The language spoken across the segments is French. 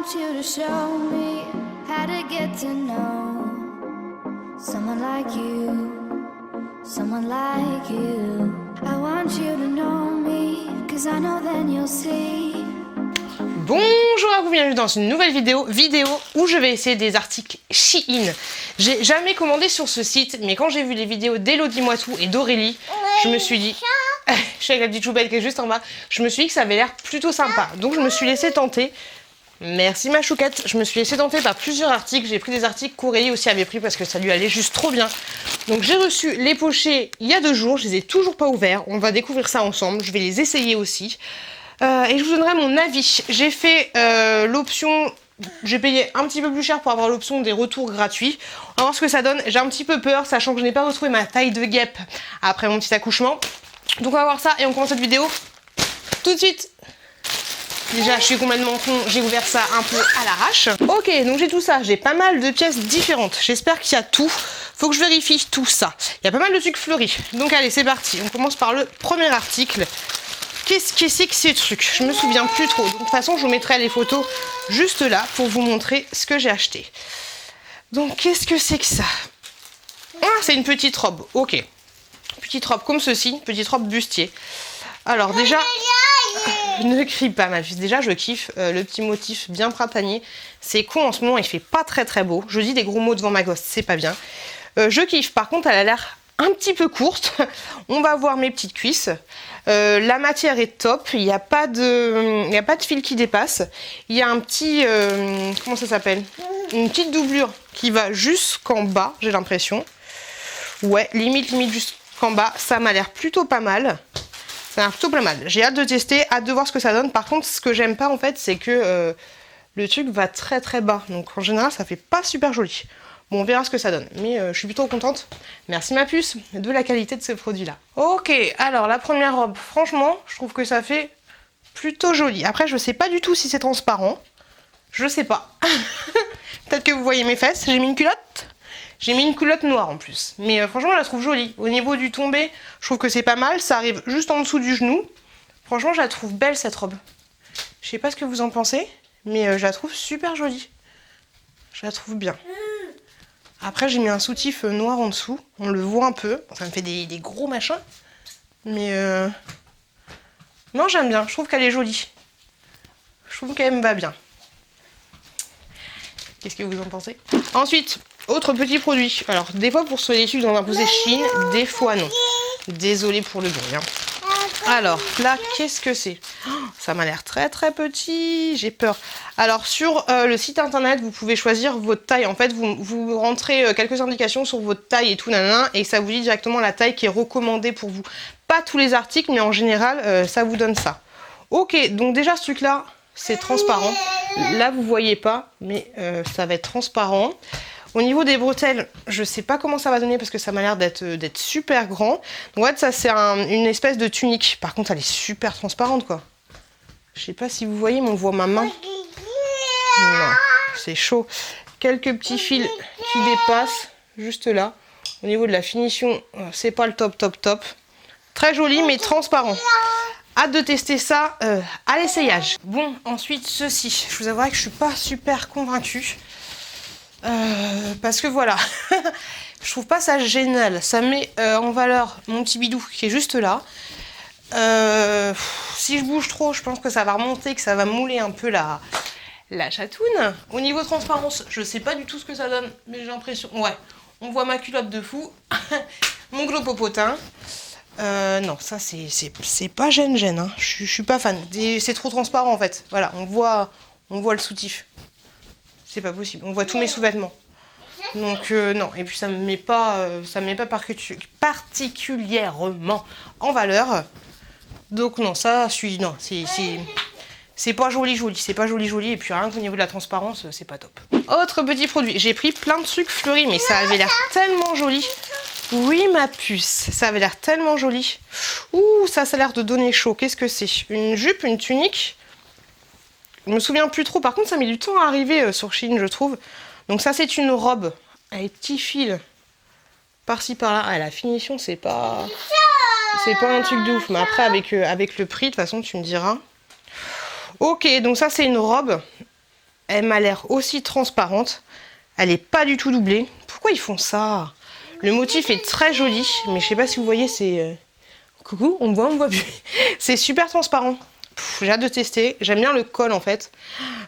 want you to show me how to get to know someone like you, someone like you. I want you to know me, 'cause I know then you'll see. Bonjour à vous, bienvenue dans une nouvelle vidéo où je vais essayer des articles Shein. J'ai jamais commandé sur ce site, mais quand j'ai vu les vidéos d'Elodie Moitou et d'Aurélie, je me suis dit, je suis avec la petite choupette qui est juste en bas, je me suis dit que ça avait l'air plutôt sympa. Donc je me suis laissée tenter. Merci ma chouquette, je me suis laissée tenter par plusieurs articles. J'ai pris des articles qu'Aurélie aussi avait pris parce que ça lui allait juste trop bien. Donc j'ai reçu les pochés il y a 2 jours, je les ai toujours pas ouverts. On va découvrir ça ensemble, je vais les essayer aussi. Et je vous donnerai mon avis. J'ai fait l'option, j'ai payé un petit peu plus cher pour avoir l'option des retours gratuits. On va voir ce que ça donne. J'ai un petit peu peur, sachant que je n'ai pas retrouvé ma taille de guêpe après mon petit accouchement. Donc on va voir ça et on commence cette vidéo tout de suite. Déjà, je suis complètement con, j'ai ouvert ça un peu à l'arrache. Ok, donc j'ai tout ça, j'ai pas mal de pièces différentes. J'espère qu'il y a tout. Faut que je vérifie tout ça. Il y a pas mal de trucs fleuris. Donc allez, c'est parti. On commence par le premier article. Qu'est-ce que c'est que ces trucs? Je me souviens plus trop. Donc, de toute façon, je vous mettrai les photos juste là pour vous montrer ce que j'ai acheté. Donc, qu'est-ce que c'est que ça? Ah, c'est une petite robe. Ok. Petite robe comme ceci. Petite robe bustier. Alors, déjà... Ne crie pas, ma fille. Déjà, je kiffe le petit motif bien printanier. C'est con, en ce moment, il fait pas très très beau. Je dis des gros mots devant ma gosse, c'est pas bien. Je kiffe. Par contre, elle a l'air un petit peu courte. On va voir mes petites cuisses. La matière est top. Il n'y a pas de fil qui dépasse. Il y a un petit... comment ça s'appelle? Une petite doublure qui va jusqu'en bas, j'ai l'impression. Ouais, limite jusqu'en bas. Ça m'a l'air plutôt pas mal. Ça a l'air plutôt pas mal. J'ai hâte de tester, hâte de voir ce que ça donne. Par contre, ce que j'aime pas, en fait, c'est que le truc va très très bas. Donc, en général, ça fait pas super joli. Bon, on verra ce que ça donne. Mais je suis plutôt contente. Merci ma puce de la qualité de ce produit-là. Ok, alors la première robe, franchement, je trouve que ça fait plutôt joli. Après, je sais pas du tout si c'est transparent. Je sais pas. Peut-être que vous voyez mes fesses. J'ai mis une culotte. J'ai mis une culotte noire en plus. Mais franchement, je la trouve jolie. Au niveau du tombé, je trouve que c'est pas mal. Ça arrive juste en dessous du genou. Franchement, je la trouve belle cette robe. Je sais pas ce que vous en pensez, mais je la trouve super jolie. Je la trouve bien. Après, j'ai mis un soutif noir en dessous. On le voit un peu. Bon, ça me fait des gros machins. Mais non, j'aime bien. Je trouve qu'elle est jolie. Je trouve qu'elle me va bien. Qu'est-ce que vous en pensez? Ensuite, autre petit produit. Alors, des fois, pour se dessus, ils ont imposé Shein. Des fois, non. Désolée pour le bruit. Hein. Alors, là, qu'est-ce que c'est? Oh, ça m'a l'air très très petit. J'ai peur. Alors, sur le site internet, vous pouvez choisir votre taille. En fait, vous rentrez quelques indications sur votre taille et tout, nanana, et ça vous dit directement la taille qui est recommandée pour vous. Pas tous les articles, mais en général, ça vous donne ça. Ok, donc déjà, ce truc-là, c'est transparent. Là, vous voyez pas, mais ça va être transparent. Au niveau des bretelles, je sais pas comment ça va donner parce que ça m'a l'air d'être super grand. Donc, ouais, ça, c'est une espèce de tunique. Par contre, elle est super transparente, quoi. Je sais pas si vous voyez, mais on voit ma main. Non, c'est chaud. Quelques petits fils qui dépassent, juste là. Au niveau de la finition, c'est pas le top. Très joli, mais transparent. Hâte de tester ça à l'essayage. Bon, ensuite, ceci. Je vous avouerai que je suis pas super convaincue. Parce que voilà, je trouve pas ça génial. Ça met en valeur mon petit bidou qui est juste là. Si je bouge trop, je pense que ça va remonter, que ça va mouler un peu la chatoune. Au niveau transparence, je sais pas du tout ce que ça donne, mais j'ai l'impression... Ouais, on voit ma culotte de fou, mon gros popotin. Non, ça c'est pas gêne. Hein. Je suis pas fan. C'est trop transparent en fait. Voilà, on voit le soutif. C'est pas possible. On voit tous mes sous-vêtements. Donc non. Et puis ça me met pas particulièrement en valeur. Donc non, ça, non, c'est pas joli. C'est pas joli. Et puis rien qu'au niveau de la transparence, c'est pas top. Autre petit produit. J'ai pris plein de trucs fleuris, mais ça avait l'air tellement joli. Oui, ma puce, ça avait l'air tellement joli. Ouh, ça a l'air de donner chaud. Qu'est-ce que c'est? Une jupe, une tunique? Je me souviens plus trop. Par contre, ça met du temps à arriver sur Shein, je trouve. Donc ça, c'est une robe avec petits fils par-ci par-là. Ah, la finition, c'est pas un truc de ouf. Mais après, avec le prix, de toute façon, tu me diras. Ok, donc ça, c'est une robe. elle m'a l'air aussi transparente. Elle est pas du tout doublée. Pourquoi ils font ça? Le motif est très joli, mais je sais pas si vous voyez, c'est... Coucou, on me voit plus. C'est super transparent. J'ai hâte de tester. J'aime bien le col en fait.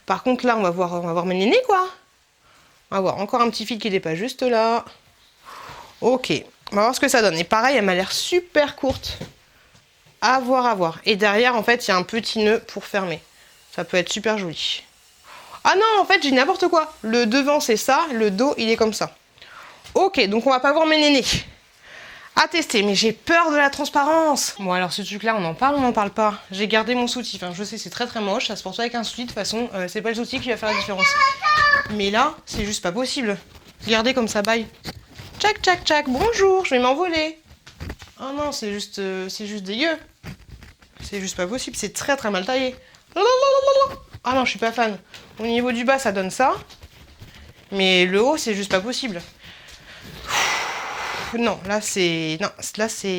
Par contre là, on va voir mes nénés quoi. On va voir encore un petit fil qui n'est pas juste là. Ok, on va voir ce que ça donne. Et pareil, elle m'a l'air super courte. À voir, à voir. Et derrière, en fait, il y a un petit nœud pour fermer. Ça peut être super joli. Ah non, en fait, j'ai n'importe quoi. Le devant, c'est ça. Le dos, il est comme ça. Ok, donc on va pas voir mes nénés. À tester, mais j'ai peur de la transparence. Bon, alors ce truc-là, on en parle ou on n'en parle pas? J'ai gardé mon soutif. Hein. Je sais, c'est très très moche. Ça se porte avec un soutif. De toute façon, c'est pas le soutif qui va faire la différence. Mais là, c'est juste pas possible. Regardez comme ça baille. Tchac, tchac, tchac. Bonjour, je vais m'envoler. Oh non, c'est juste dégueu. C'est juste pas possible. C'est très très mal taillé. Ah non, je suis pas fan. Au niveau du bas, ça donne ça. Mais le haut, c'est juste pas possible. Non, là c'est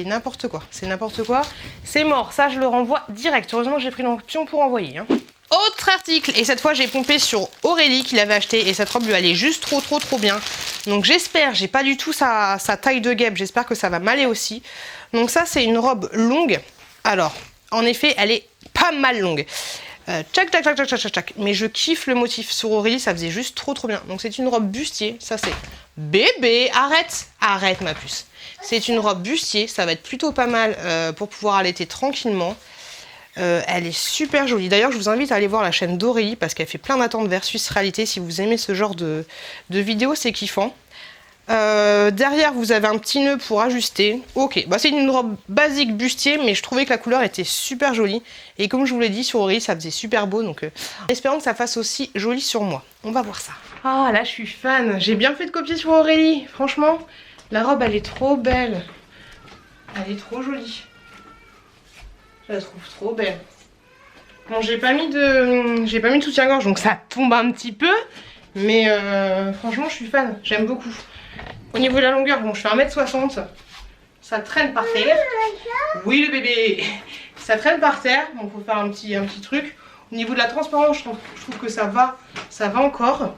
n'importe quoi. C'est n'importe quoi. C'est mort. Ça, je le renvoie direct. Heureusement, j'ai pris l'option pour envoyer. Hein. Autre article. Et cette fois, j'ai pompé sur Aurélie qui l'avait acheté. Et cette robe lui allait juste trop bien. Donc j'espère, j'ai pas du tout sa taille de guêpe. J'espère que ça va m'aller aussi. Donc ça, c'est une robe longue. Alors, en effet, elle est pas mal longue. Tchac, tchac, tchac, tchac, tchac, tchac. Mais je kiffe le motif sur Aurélie, ça faisait juste trop bien. Donc c'est une robe bustier, ça c'est bébé, arrête ma puce. C'est une robe bustier, ça va être plutôt pas mal pour pouvoir allaiter tranquillement. Elle est super jolie. D'ailleurs, je vous invite à aller voir la chaîne d'Aurélie parce qu'elle fait plein d'attentes versus réalité. Si vous aimez ce genre de vidéos, c'est kiffant. Derrière, vous avez un petit nœud pour ajuster. Ok, bah c'est une robe basique bustier, mais je trouvais que la couleur était super jolie. Et comme je vous l'ai dit, sur Aurélie, ça faisait super beau. Donc, espérons que ça fasse aussi joli sur moi. On va voir ça. Ah, là, je suis fan. J'ai bien fait de copier sur Aurélie. Franchement, la robe, elle est trop belle. Elle est trop jolie. Je la trouve trop belle. Bon, j'ai pas mis de soutien-gorge, donc ça tombe un petit peu. Mais franchement, je suis fan. J'aime beaucoup. Au niveau de la longueur, bon, je fais 1m60. Ça traîne par terre. Oui, le bébé. Ça traîne par terre. Donc, il faut faire un petit truc. Au niveau de la transparence, je trouve que ça va encore.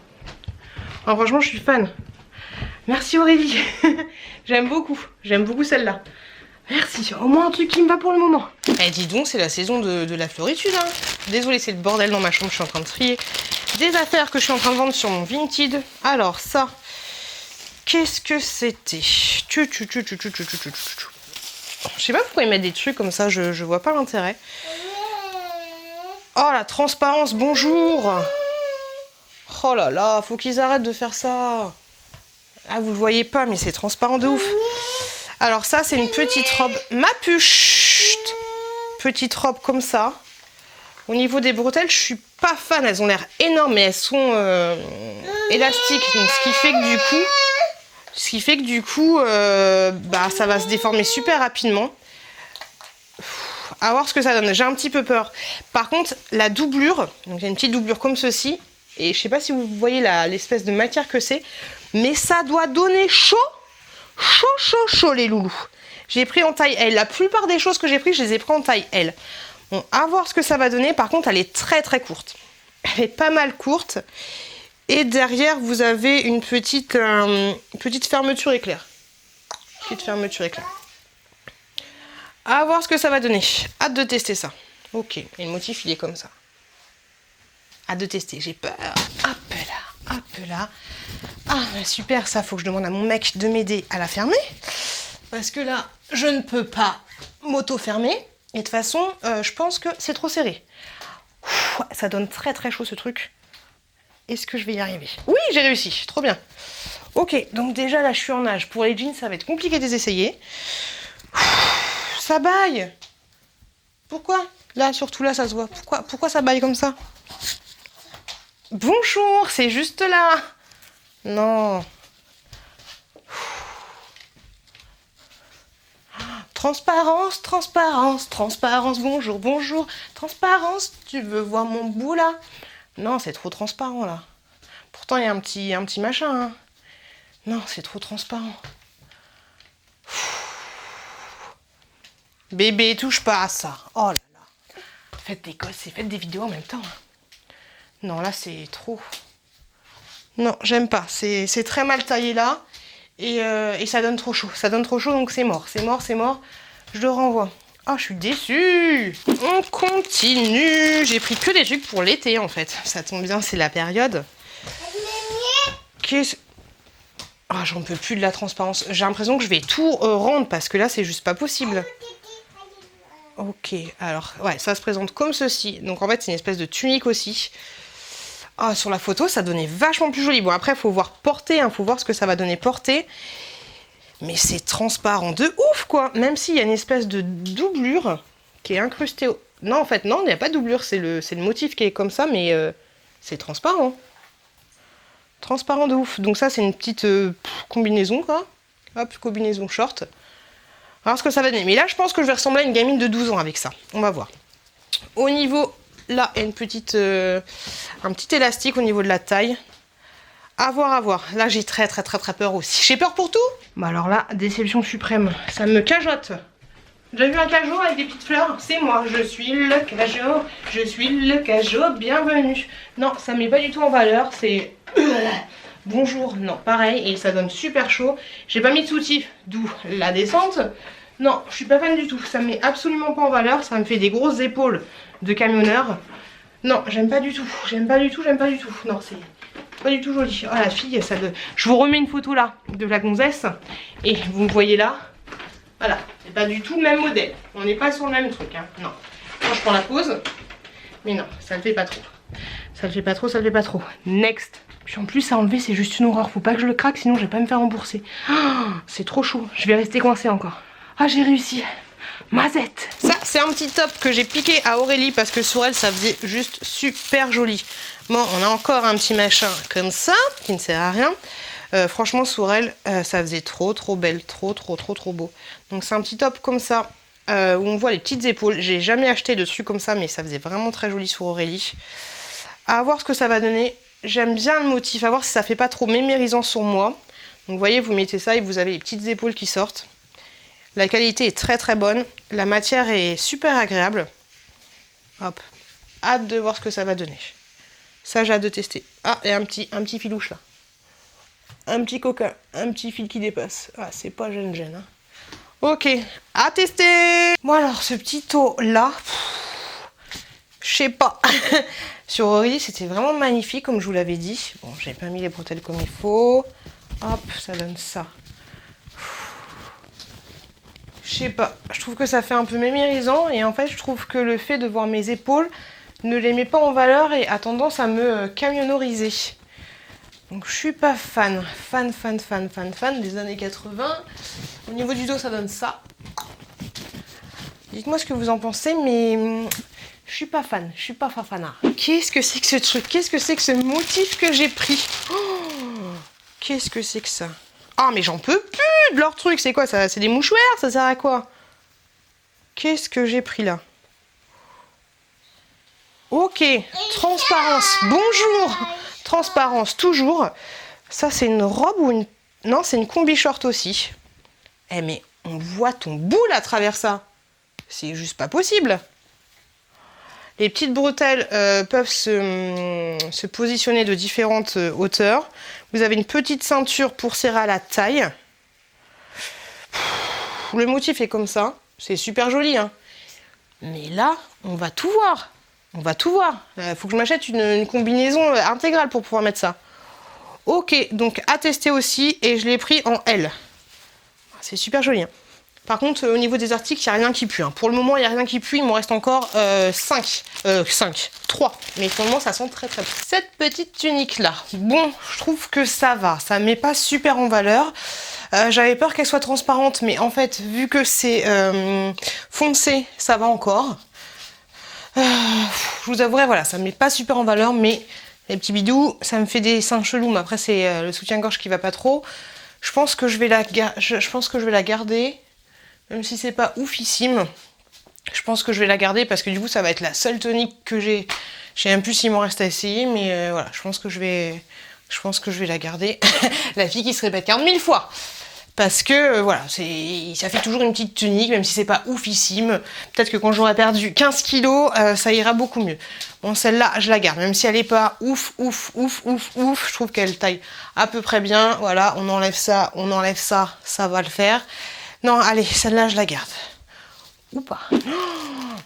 Alors, franchement, je suis fan. Merci Aurélie. J'aime beaucoup celle-là. Merci. Au moins un truc qui me va pour le moment. Eh, dis donc, c'est la saison de la floritude. Hein. Désolée, c'est le bordel dans ma chambre. Je suis en train de trier des affaires que je suis en train de vendre sur mon Vinted. Alors, ça... Qu'est-ce que c'était? Je sais pas pourquoi ils mettent des trucs comme ça, je vois pas l'intérêt. Oh la transparence, bonjour! Oh là là, faut qu'ils arrêtent de faire ça. Ah, vous le voyez pas, mais c'est transparent de ouf. Alors ça, c'est une petite robe, ma puce. Petite robe comme ça. Au niveau des bretelles, je suis pas fan, elles ont l'air énormes, mais elles sont élastiques. Donc ce qui fait que du coup, bah, ça va se déformer super rapidement. À voir ce que ça donne. J'ai un petit peu peur. Par contre, la doublure, donc il y a une petite doublure comme ceci. Et je sais pas si vous voyez l'espèce de matière que c'est. Mais ça doit donner chaud. Chaud les loulous. J'ai pris en taille L. La plupart des choses que j'ai pris, je les ai pris en taille L. Bon, à voir ce que ça va donner. Par contre, elle est très courte. Elle est pas mal courte. Et derrière, vous avez une petite fermeture éclair. Petite fermeture éclair. À voir ce que ça va donner. Hâte de tester ça. Ok. Et le motif, il est comme ça. Hâte de tester. J'ai peur. Hop là. Ah, super. Ça, faut que je demande à mon mec de m'aider à la fermer. Parce que là, je ne peux pas m'auto-fermer. Et de toute façon, je pense que c'est trop serré. Ça donne très chaud ce truc. Est-ce que je vais y arriver? Oui, j'ai réussi. Trop bien. Ok, donc déjà là, je suis en nage. Pour les jeans, ça va être compliqué de les essayer. Ça baille. Pourquoi? Là, surtout là, ça se voit. Pourquoi ça baille comme ça? Bonjour, c'est juste là. Non. Transparence, bonjour. Transparence, tu veux voir mon bout là? Non, c'est trop transparent là. Pourtant, il y a un petit machin. Hein. Non, c'est trop transparent. Bébé, touche pas à ça. Oh là là. Faites des gosses et faites des vidéos en même temps. Hein. Non, là, c'est trop. Non, j'aime pas. C'est très mal taillé là. Et ça donne trop chaud. Ça donne trop chaud, donc c'est mort. C'est mort, c'est mort. Je le renvoie. Ah, je suis déçue. On continue. J'ai pris que des trucs pour l'été, en fait. Ça tombe bien, c'est la période. Qu'est-ce... Ah, j'en peux plus de la transparence. J'ai l'impression que je vais tout rendre parce que là, c'est juste pas possible. Ok, alors, ouais, ça se présente comme ceci. Donc, en fait, c'est une espèce de tunique aussi. Ah, sur la photo, ça donnait vachement plus joli. Bon, après, il faut voir porter, hein, faut voir ce que ça va donner porter. Mais c'est transparent de ouf, quoi. Même s'il y a une espèce de doublure qui est incrustée au... Non, en fait, non, il n'y a pas de doublure. C'est le motif qui est comme ça, mais c'est transparent. Transparent de ouf. Donc ça, c'est une petite combinaison, quoi. Hop, combinaison short. Alors, ce que ça va donner. Mais là, je pense que je vais ressembler à une gamine de 12 ans avec ça. On va voir. Au niveau... Là, il y a une petite, un petit élastique au niveau de la taille. À voir, à voir. Là, j'ai très peur aussi. J'ai peur pour tout. Bah alors là, déception suprême. Ça me cajote. J'ai vu un cajot avec des petites fleurs. C'est moi. Je suis le cajot. Je suis le cajot. Bienvenue. Non, ça met pas du tout en valeur. C'est... Bonjour. Non, pareil. Et ça donne super chaud. J'ai pas mis de soutif. D'où la descente. Non, je suis pas fan du tout. Ça met absolument pas en valeur. Ça me fait des grosses épaules de camionneur. Non, j'aime pas du tout. J'aime pas du tout. Non, c'est pas du tout joli. Oh la fille, ça de... Je vous remets une photo là de la gonzesse. Et vous me voyez là. Voilà, c'est pas du tout le même modèle. On n'est pas sur le même truc, hein. Non. Quand je prends la pause. Mais non, ça le fait pas trop. Ça le fait pas trop. Next. Puis en plus à enlever c'est juste une horreur. Faut pas que je le craque sinon je vais pas me faire rembourser. Oh, c'est trop chaud. Je vais rester coincée encore. Ah, j'ai réussi. Mazette. Ça, c'est un petit top que j'ai piqué à Aurélie parce que sur elle, ça faisait juste super joli. Bon, on a encore un petit machin comme ça qui ne sert à rien. Franchement, sur elle, ça faisait trop belle. Trop beau. Donc, c'est un petit top comme ça où on voit les petites épaules. J'ai jamais acheté dessus comme ça, mais ça faisait vraiment très joli sur Aurélie. À voir ce que ça va donner. J'aime bien le motif. À voir si ça fait pas trop mémérisant sur moi. Donc, vous voyez, vous mettez ça et vous avez les petites épaules qui sortent. La qualité est très bonne. La matière est super agréable. Hop. Hâte de voir ce que ça va donner. Ça, j'ai hâte de tester. Ah, et un petit filouche là. Un petit coquin. Un petit fil qui dépasse. Ah, c'est pas gêne. Hein. Ok. À tester. Bon alors, ce petit taux là. Je sais pas. Sur Aurélie, c'était vraiment magnifique comme je vous l'avais dit. Bon, j'ai pas mis les bretelles comme il faut. Hop, ça donne ça. Je sais pas, je trouve que ça fait un peu mémérisant et en fait je trouve que le fait de voir mes épaules ne les met pas en valeur et a tendance à me camionnoriser. Donc je suis pas fan des années 80. Au niveau du dos ça donne ça. Dites-moi ce que vous en pensez mais je suis pas fan, je suis pas fanard. Qu'est-ce que c'est que ce truc? Qu'est-ce que c'est que ce motif que j'ai pris? Qu'est-ce que c'est que ça? Ah mais j'en peux plus de leur truc, c'est quoi ça? C'est des mouchoirs, ça sert à quoi? Qu'est-ce que j'ai pris là? Ok, transparence, bonjour. Transparence, toujours. Ça c'est une robe ou une... Non, c'est une combi short aussi. Eh mais on voit ton boule à travers ça. C'est juste pas possible. Les petites bretelles peuvent se positionner de différentes hauteurs. Vous avez une petite ceinture pour serrer à la taille. Le motif est comme ça. C'est super joli. Hein. Mais là, on va tout voir. On va tout voir. Faut que je m'achète une combinaison intégrale pour pouvoir mettre ça. Ok, donc à tester aussi. Et je l'ai pris en L. C'est super joli. Hein. Par contre, au niveau des articles, il n'y a rien qui pue. Hein. Pour le moment, il n'y a rien qui pue. Il m'en reste encore 3. Mais pour le moment, ça sent très bon. Cette petite tunique-là, bon, je trouve que ça va. Ça ne met pas super en valeur. J'avais peur qu'elle soit transparente. Mais en fait, vu que c'est foncé, ça va encore. Je vous avouerai, voilà, ça ne met pas super en valeur. Mais les petits bidous, ça me fait des seins chelous. Mais après, c'est le soutien-gorge qui va pas trop. Je pense que je vais la garder. Même si c'est pas oufissime, je pense que je vais la garder parce que du coup ça va être la seule tonique que j'ai. Je sais même plus s'il m'en reste à essayer, mais voilà, je pense que je vais la garder. La fille qui se répète 40 000 fois. Parce que voilà, ça fait toujours une petite tunique, même si c'est pas oufissime. Peut-être que quand j'aurai perdu 15 kilos, ça ira beaucoup mieux. Bon, celle-là, je la garde, même si elle est pas ouf. Je trouve qu'elle taille à peu près bien. Voilà, on enlève ça, ça va le faire. Non, allez, celle-là, je la garde. Ou pas. Oh,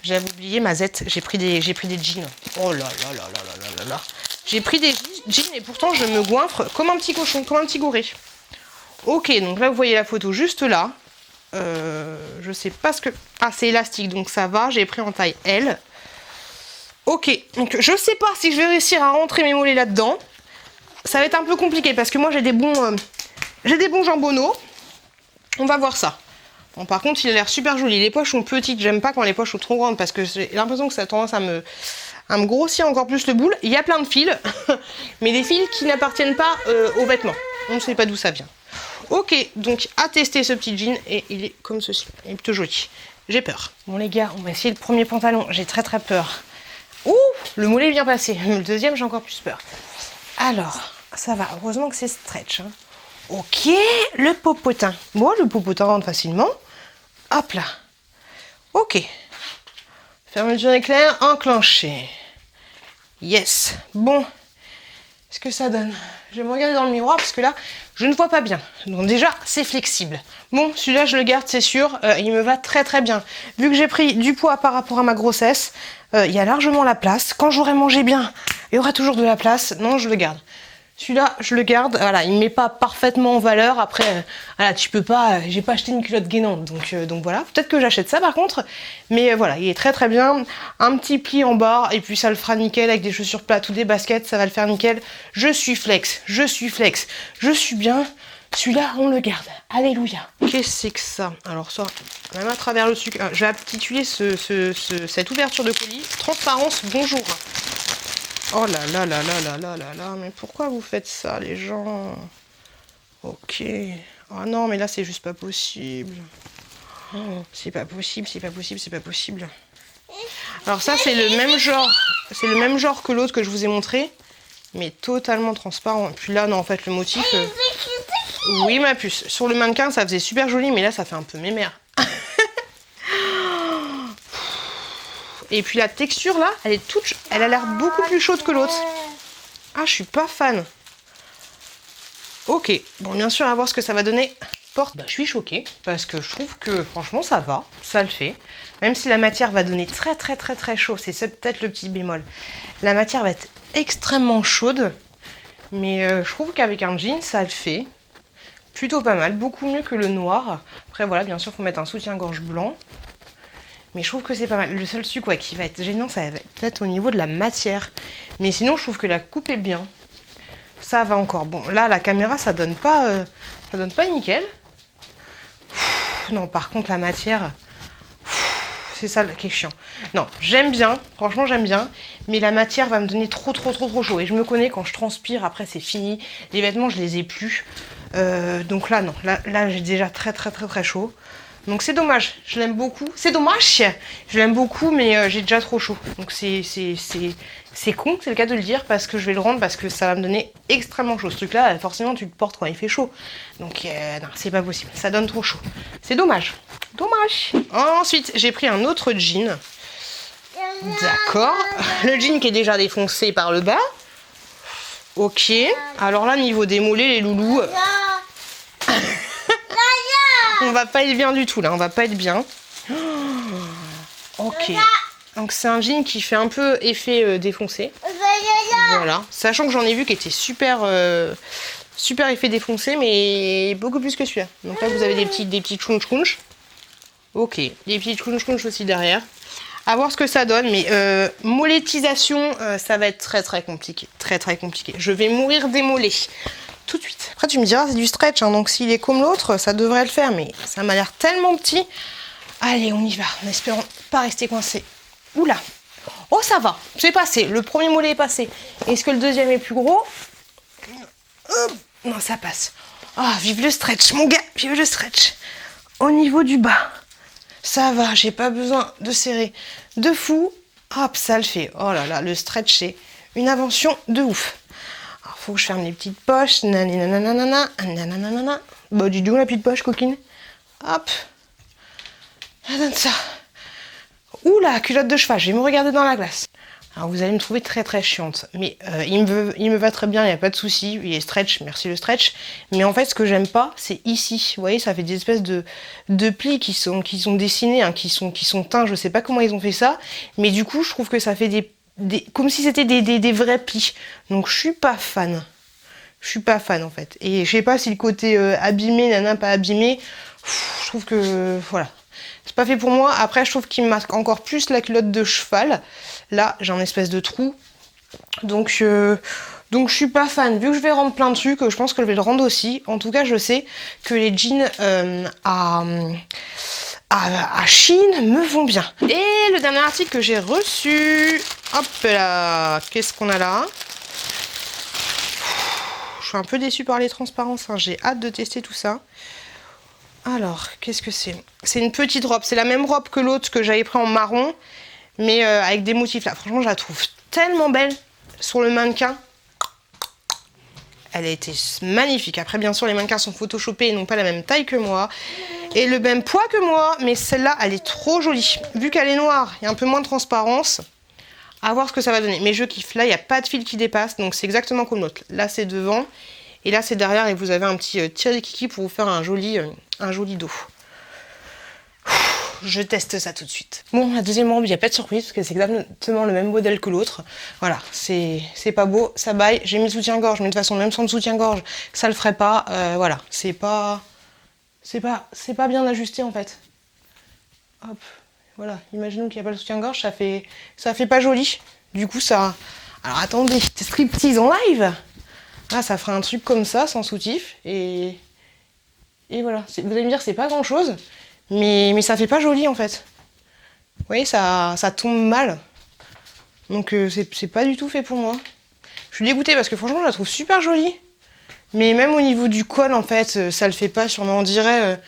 j'avais oublié ma zette, j'ai pris des jeans. Oh là là là là là là là. J'ai pris des jeans et pourtant je me goinfre comme un petit cochon, comme un petit gouré. Ok, donc là vous voyez la photo juste là. Je sais pas ce que... Ah, c'est élastique, donc ça va. J'ai pris en taille L. Ok, donc je sais pas si je vais réussir à rentrer mes mollets là-dedans. Ça va être un peu compliqué parce que moi j'ai des bons jambonneaux. On va voir ça. Bon, par contre, il a l'air super joli. Les poches sont petites. J'aime pas quand les poches sont trop grandes parce que j'ai l'impression que ça a tendance à me grossir encore plus le boule. Il y a plein de fils, mais des fils qui n'appartiennent pas aux vêtements. On ne sait pas d'où ça vient. Ok, donc à tester ce petit jean et il est comme ceci. Il est plutôt joli. J'ai peur. Bon les gars, on va essayer le premier pantalon. J'ai très peur. Ouh, le mollet est bien passé. Le deuxième, j'ai encore plus peur. Alors, ça va. Heureusement que c'est stretch. Hein. Ok, le popotin. Bon, le popotin rentre facilement. Hop là. Ok. Fermeture éclair enclenchée. Yes. Bon. Qu'est-ce que ça donne? Je vais me regarder dans le miroir parce que là, je ne vois pas bien. Donc déjà, c'est flexible. Bon, celui-là, je le garde, c'est sûr. Il me va très bien. Vu que j'ai pris du poids par rapport à ma grossesse, il y a largement la place. Quand j'aurai mangé bien, il y aura toujours de la place. Non, je le garde. Celui-là, je le garde. Voilà, il ne met pas parfaitement en valeur. Après, voilà, tu peux pas... J'ai pas acheté une culotte gainante. Donc voilà. Peut-être que j'achète ça par contre. Mais voilà, il est très bien. Un petit pli en bas. Et puis ça le fera nickel avec des chaussures plates ou des baskets. Ça va le faire nickel. Je suis flex. Je suis bien. Celui-là, on le garde. Alléluia. Qu'est-ce que c'est que ça? Alors ça, même à travers le sucre. Je vais intituler cette ouverture de colis. Transparence, bonjour. Oh là là là là là là là là, mais pourquoi vous faites ça les gens? Ok. Oh non, mais là c'est juste pas possible. Oh, c'est pas possible. Alors ça c'est le même genre que l'autre que je vous ai montré, mais totalement transparent. Puis là non, en fait le motif... Oui ma puce, sur le mannequin ça faisait super joli, mais là ça fait un peu mémère. Et puis la texture là, elle a l'air beaucoup plus chaude que l'autre. Ah, je suis pas fan. Ok, bon bien sûr à voir ce que ça va donner. Je suis choquée parce que je trouve que franchement ça va, ça le fait. Même si la matière va donner très chaud, c'est peut-être le petit bémol. La matière va être extrêmement chaude, mais je trouve qu'avec un jean ça le fait. Plutôt pas mal, beaucoup mieux que le noir. Après voilà, bien sûr faut mettre un soutien-gorge blanc. Mais je trouve que c'est pas mal. Le seul truc qui va être gênant, ça va être au niveau de la matière. Mais sinon, je trouve que la coupe est bien. Ça va encore. Bon, là, la caméra, ça donne pas nickel. Non, par contre, la matière, c'est ça qui est chiant. Non, j'aime bien. Franchement, j'aime bien. Mais la matière va me donner trop chaud. Et je me connais, quand je transpire, après, c'est fini. Les vêtements, je les ai plus. Donc là, non. Là j'ai déjà très chaud. Donc c'est dommage, je l'aime beaucoup. C'est dommage, je l'aime beaucoup, mais j'ai déjà trop chaud. Donc c'est con, c'est le cas de le dire, parce que je vais le rendre, parce que ça va me donner extrêmement chaud. Ce truc-là, forcément, tu le portes quand il fait chaud. Donc non, c'est pas possible, ça donne trop chaud. C'est dommage. Ensuite, j'ai pris un autre jean. D'accord. Le jean qui est déjà défoncé par le bas. Ok. Alors là, niveau des mollets, les loulous... On va pas être bien du tout là, on va pas être bien. Ok. Donc c'est un jean qui fait un peu effet défoncé. Voilà. Sachant que j'en ai vu qui était super effet défoncé, mais beaucoup plus que celui-là. Donc là vous avez des petits chunch. Ok. Des petits chunch aussi derrière. À voir ce que ça donne, mais mollettisation, ça va être très compliqué. Très compliqué. Je vais mourir des mollets. Tout de suite. Après tu me diras c'est du stretch, hein, donc s'il est comme l'autre, ça devrait le faire, mais ça m'a l'air tellement petit. Allez, on y va, en espérant pas rester coincé. Oula. Oh ça va, c'est passé, le premier mollet est passé. Est-ce que le deuxième est plus gros? Non, ça passe. Ah, vive le stretch, mon gars, vive le stretch. Au niveau du bas, ça va, j'ai pas besoin de serrer de fou. Hop, ça le fait. Oh là là, le stretch c'est une invention de ouf. faut que je ferme les petites poches. Nanana, nanana. Bah, dis donc la petite poche, coquine. Hop. Ça donne ça. Oula, culotte de cheval, je vais me regarder dans la glace. Alors vous allez me trouver très très chiante, mais il me va très bien, il n'y a pas de souci, il est stretch, merci le stretch. Mais en fait ce que j'aime pas, c'est ici, vous voyez, ça fait des espèces de plis qui sont dessinés, hein, qui sont teints, je sais pas comment ils ont fait ça, mais du coup je trouve que ça fait comme si c'était des vrais plis. Donc je suis pas fan. Je suis pas fan en fait. Et je sais pas si le côté abîmé, nana, pas abîmé, je trouve que voilà. C'est pas fait pour moi. Après, je trouve qu'il me marque encore plus la culotte de cheval. Là, j'ai un espèce de trou. Donc je suis pas fan. Vu que je vais rendre plein de trucs, je pense que je vais le rendre aussi. En tout cas, je sais que les jeans à Shein me vont bien. Et le dernier article que j'ai reçu. Hop là. Qu'est-ce qu'on a là? Je suis un peu déçue par les transparences. Hein. J'ai hâte de tester tout ça. Alors, qu'est-ce que c'est? C'est une petite robe. C'est la même robe que l'autre que j'avais pris en marron, mais avec des motifs là. Franchement, je la trouve tellement belle sur le mannequin. Elle a été magnifique. Après, bien sûr, les mannequins sont photoshopés et n'ont pas la même taille que moi. Et le même poids que moi. Mais celle-là, elle est trop jolie. Vu qu'elle est noire, il y a un peu moins de transparence. À voir ce que ça va donner. Mais je kiffe. Là, il n'y a pas de fil qui dépasse. Donc, c'est exactement comme l'autre. Là, c'est devant. Et là, c'est derrière. Et vous avez un petit tiré-kiki pour vous faire un joli dos. Je teste ça tout de suite. Bon, la deuxième robe, il n'y a pas de surprise parce que c'est exactement le même modèle que l'autre. Voilà, c'est pas beau, ça baille. J'ai mis le soutien-gorge, mais de toute façon, même sans le soutien-gorge, ça le ferait pas. Voilà, c'est pas bien ajusté en fait. Hop, voilà, imaginons qu'il n'y a pas le soutien-gorge, ça fait pas joli. Du coup, ça... Alors attendez, striptease en live. Ah, ça ferait un truc comme ça, sans soutif, et voilà. Vous allez me dire, c'est pas grand-chose. Mais ça fait pas joli en fait. Vous voyez, ça tombe mal. Donc c'est pas du tout fait pour moi. Je suis dégoûtée parce que franchement je la trouve super jolie. Mais même au niveau du col en fait, ça le fait pas. Sûrement on dirait...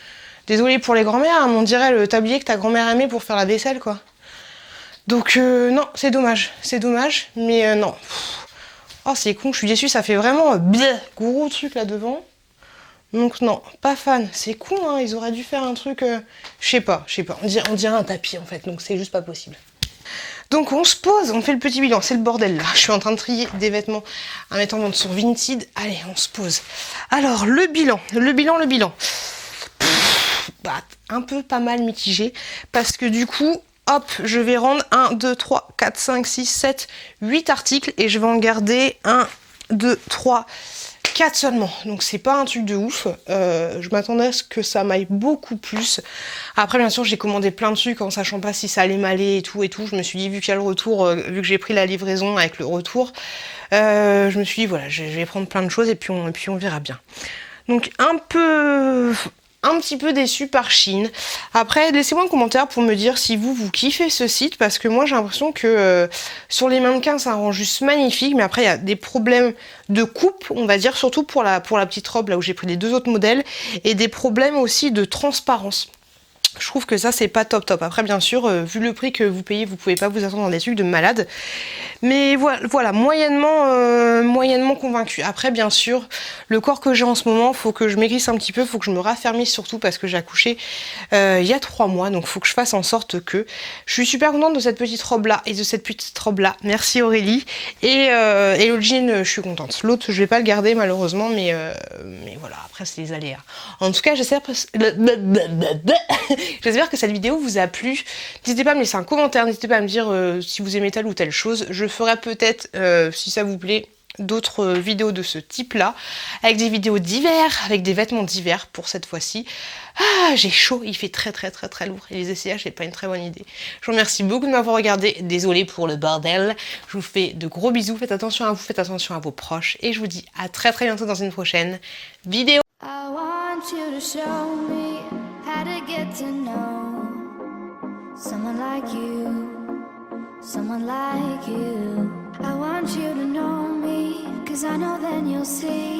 désolée pour les grand-mères, hein, mais on dirait le tablier que ta grand-mère aimait pour faire la vaisselle quoi. Donc non, c'est dommage. C'est dommage, mais non. Oh c'est con, je suis déçue, ça fait vraiment gros truc là devant. Donc non, pas fan. C'est con, hein, ils auraient dû faire un truc... je sais pas. On dirait un tapis en fait, donc c'est juste pas possible. Donc on se pose, on fait le petit bilan. C'est le bordel là. Je suis en train de trier des vêtements à mettre en vente sur Vinted. Allez, on se pose. Alors, le bilan. Bah, un peu pas mal mitigé. Parce que du coup, hop, je vais rendre 1, 2, 3, 4, 5, 6, 7, 8 articles. Et je vais en garder 1, 2, 3... 4 seulement, donc c'est pas un truc de ouf. Je m'attendais à ce que ça m'aille beaucoup plus. Après bien sûr j'ai commandé plein de trucs en sachant pas si ça allait m'aller et tout. Je me suis dit vu qu'il y a le retour, vu que j'ai pris la livraison avec le retour, je me suis dit voilà je vais prendre plein de choses et puis on verra bien. Donc un petit peu déçue par Shein. Après, laissez-moi un commentaire pour me dire si vous kiffez ce site, parce que moi j'ai l'impression que sur les mannequins ça rend juste magnifique, mais après il y a des problèmes de coupe, on va dire, surtout pour la petite robe là où j'ai pris les deux autres modèles, et des problèmes aussi de transparence. Je trouve que ça c'est pas top. Après bien sûr, vu le prix que vous payez, vous pouvez pas vous attendre dans des trucs de malade. Mais voilà, moyennement convaincue. Après bien sûr, le corps que j'ai en ce moment, faut que je maigrisse un petit peu, faut que je me raffermisse surtout parce que j'ai accouché il y a 3 mois. Donc faut que je fasse en sorte que... Je suis super contente de cette petite robe là et de cette petite robe là. Merci Aurélie. Et le jean, je suis contente. L'autre, je vais pas le garder malheureusement, mais voilà, après c'est les aléas. En tout cas, j'espère que cette vidéo vous a plu. N'hésitez pas à me laisser un commentaire, n'hésitez pas à me dire si vous aimez telle ou telle chose. Je ferai peut-être, si ça vous plaît, d'autres vidéos de ce type-là, avec des vidéos d'hiver, avec des vêtements d'hiver pour cette fois-ci. Ah, j'ai chaud, il fait très lourd et les essayages, c'est pas une très bonne idée. Je vous remercie beaucoup de m'avoir regardé. Désolée pour le bordel. Je vous fais de gros bisous. Faites attention à vous, faites attention à vos proches et je vous dis à très bientôt dans une prochaine vidéo. I want you to show me how to get to know someone like you, someone like you. I want you to know me, 'cause I know then you'll see